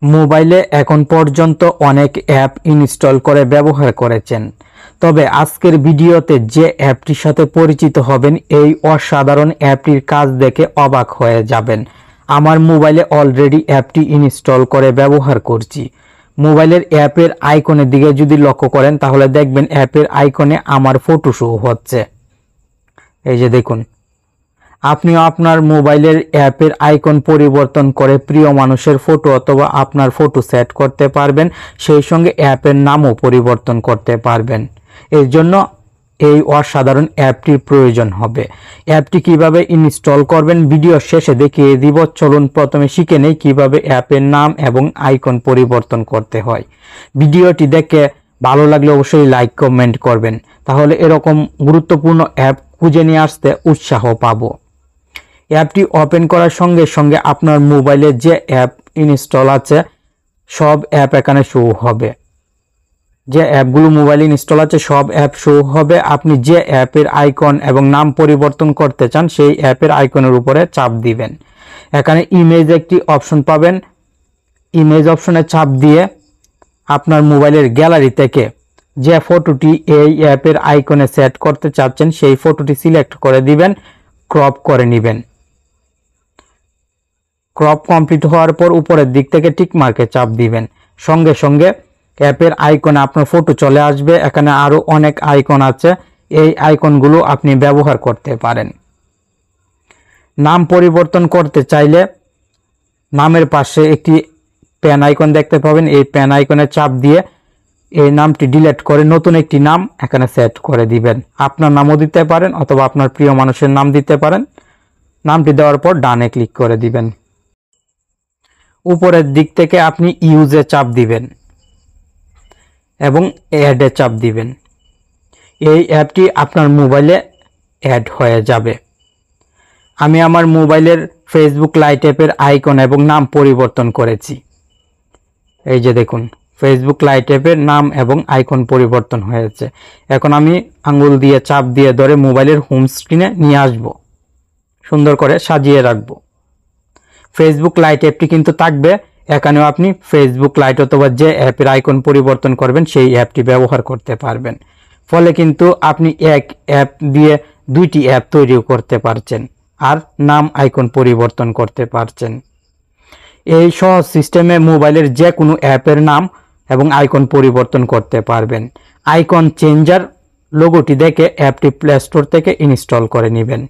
মোবাইলে এখন পর্যন্ত অনেক অ্যাপ ইনস্টল করে ব্যবহার করেছেন, তবে আজকের ভিডিওতে যে অ্যাপটির সাথে পরিচিত হবেন এই অসাধারণ অ্যাপটির কাজ দেখে অবাক হয়ে যাবেন। আমার মোবাইলে অলরেডি অ্যাপটি ইনস্টল করে ব্যবহার করছি। মোবাইলের অ্যাপের আইকনের দিকে যদি লক্ষ্য করেন তাহলে দেখবেন অ্যাপের আইকনে আমার ফটো শো হচ্ছে। এই যে দেখুন, আপনিও আপনার মোবাইলের অ্যাপের আইকন পরিবর্তন করে প্রিয় মানুষের ফটো অথবা আপনার ফটো সেট করতে পারবেন, সেই সঙ্গে অ্যাপের নামও পরিবর্তন করতে পারবেন। এর জন্য এই অসাধারণ অ্যাপটির প্রয়োজন হবে। অ্যাপটি কিভাবে ইনস্টল করবেন ভিডিও শেষে দেখিয়ে দিব। চলুন প্রথমে শিখে নেই কিভাবে অ্যাপের নাম এবং আইকন পরিবর্তন করতে হয়। ভিডিওটি দেখে ভালো লাগলে অবশ্যই লাইক কমেন্ট করবেন, তাহলে এরকম গুরুত্বপূর্ণ অ্যাপ খুঁজে নিয়ে আসতে উৎসাহ পাবো। অ্যাপটি ওপেন করার সঙ্গে সঙ্গে আপনার মোবাইলে যে অ্যাপ ইনস্টল আছে সব অ্যাপ এখানে শো হবে। যে অ্যাপগুলো মোবাইলে ইনস্টল আছে সব অ্যাপ শো হবে। আপনি যে অ্যাপের আইকন এবং নাম পরিবর্তন করতে চান সেই অ্যাপের আইকনের উপরে চাপ দিবেন। এখানে ইমেজ একটি অপশন পাবেন। ইমেজ অপশনে চাপ দিয়ে আপনার মোবাইলের গ্যালারি থেকে যে ফটোটি এই অ্যাপের আইকনে সেট করতে চাচ্ছেন সেই ফটোটি সিলেক্ট করে দিবেন, ক্রপ করে নেবেন। ক্রপ কমপ্লিট হওয়ার পর উপরের দিক থেকে টিক মার্কে চাপ দিবেন। সঙ্গে সঙ্গে অ্যাপের আইকনে আপনার ফটো চলে আসবে। এখানে আরো অনেক আইকন আছে, এই আইকনগুলো আপনি ব্যবহার করতে পারেন। নাম পরিবর্তন করতে চাইলে নামের পাশে একটি পেন আইকন দেখতে পাবেন। এই পেন আইকনে চাপ দিয়ে এই নামটি ডিলিট করে নতুন একটি নাম এখানে সেট করে দিবেন। আপনার নামও দিতে পারেন অথবা আপনার প্রিয় মানুষের নাম দিতে পারেন। নামটি দেওয়ার পর ডানে ক্লিক করে দিবেন। উপরের দিক থেকে আপনি ইউজে চাপ দিবেন এবং অ্যাডে চাপ দিবেন। এই অ্যাপটি আপনার মোবাইলে অ্যাড হয়ে যাবে। আমি আমার মোবাইলের ফেসবুক লাইট অ্যাপের আইকন এবং নাম পরিবর্তন করেছি। এই যে দেখুন, ফেসবুক লাইট অ্যাপের নাম এবং আইকন পরিবর্তন হয়েছে। এখন আমি আঙ্গুল দিয়ে চাপ দিয়ে ধরে মোবাইলের হোম স্ক্রিনে নিয়ে আসব, সুন্দর করে সাজিয়ে রাখব। ফেসবুক লাইট অ্যাপটি কিন্তু থাকবে। এখানেও আপনি ফেসবুক লাইট অথবা যে অ্যাপের আইকন পরিবর্তন করবেন সেই অ্যাপটি ব্যবহার করতে পারবেন। ফলে কিন্তু আপনি এক অ্যাপ দিয়ে দুইটি অ্যাপ তৈরিও করতে পারছেন আর নাম আইকন পরিবর্তন করতে পারছেন। এই সহজ সিস্টেমে মোবাইলের যে কোনো অ্যাপের নাম এবং আইকন পরিবর্তন করতে পারবেন। আইকন চেঞ্জার লোগোটি দেখে অ্যাপটি প্লে স্টোর থেকে ইনস্টল করে নেবেন।